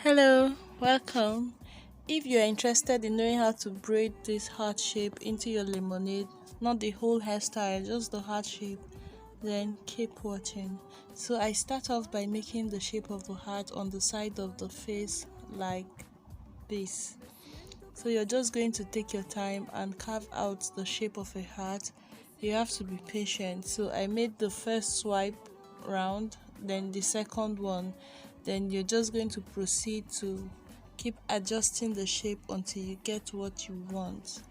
Hello, welcome. If you are interested in knowing how to braid this heart shape into your lemonade, not the whole hairstyle, just the heart shape, then keep watching. So I start off by making the shape of the heart on the side of the face like this. So you're just going to take your time and carve out the shape of a heart. You have to be patient. So I made the first swipe round, then the second one, then you're just going to proceed to keep adjusting the shape until you get what you want.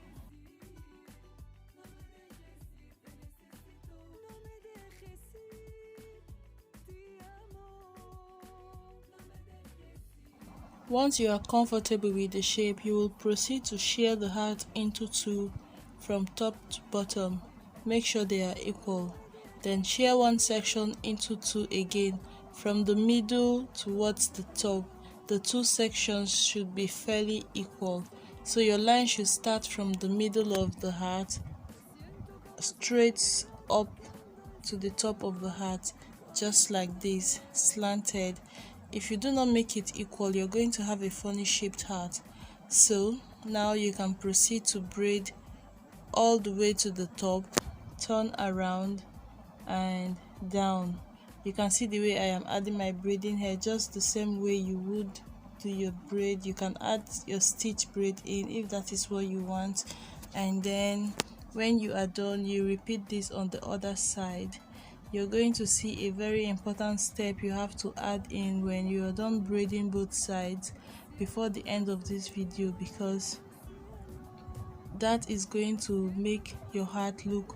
Once you are comfortable with the shape, you will proceed to shear the heart into two from top to bottom. Make sure they are equal. Then shear one section into two again from the middle towards the top. The two sections should be fairly equal. So your line should start from the middle of the heart straight up to the top of the heart, just like this, slanted. If you do not make it equal, you're going to have a funny shaped heart. So now you can proceed to braid all the way to the top, turn around and down. You can see the way I am adding my braiding hair, just the same way you would do your braid. You can add your stitch braid in if that is what you want, and then when you are done, you repeat this on the other side. You're going to see a very important step you have to add in when you are done braiding both sides before the end of this video, because that is going to make your heart look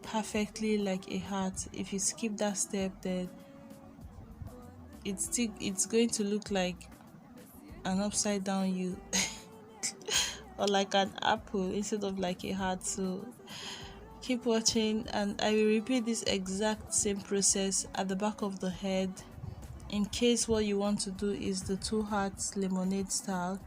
perfectly like a heart. If you skip that step, then it's going to look like an upside down U or like an apple instead of like a heart. So keep watching, and I will repeat this exact same process at the back of the head in case what you want to do is the two hearts lemonade style.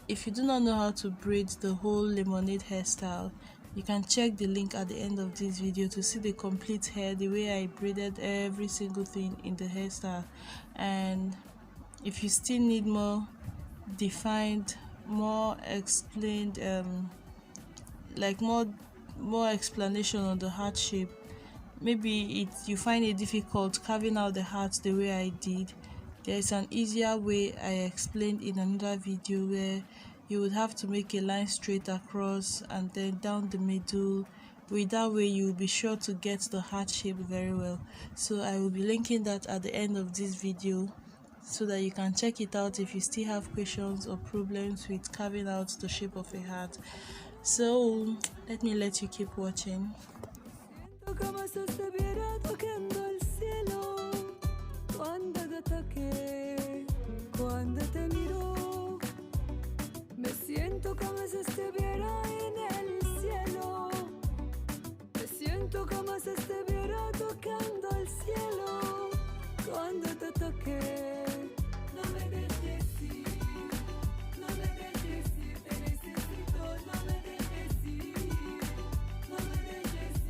If you do not know how to braid the whole lemonade hairstyle, you can check the link at the end of this video to see the complete hair, the way I braided every single thing in the hairstyle. And if you still need more defined, more explained, like more explanation on the heart shape, maybe you find it difficult carving out the heart the way I did, there is an easier way I explained in another video where you would have to make a line straight across and then down the middle. With that way, you will be sure to get the heart shape very well. So I will be linking that at the end of this video so that you can check it out if you still have questions or problems with carving out the shape of a heart. So let you keep watching. Como si estuviera tocando el cielo cuando te toqué, cuando te miro. Me siento como si estuviera en el cielo. Me siento como si estuviera tocando el cielo cuando te toqué. No me dejes ir, no me dejes ir, te necesito, no me dejes ir, no me dejes ir.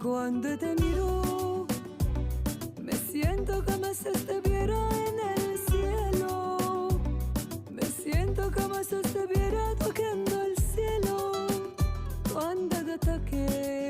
Cuando te miro, me siento como si estuviera en el cielo. Me siento como si estuviera tocando el cielo. Cuando te toqué,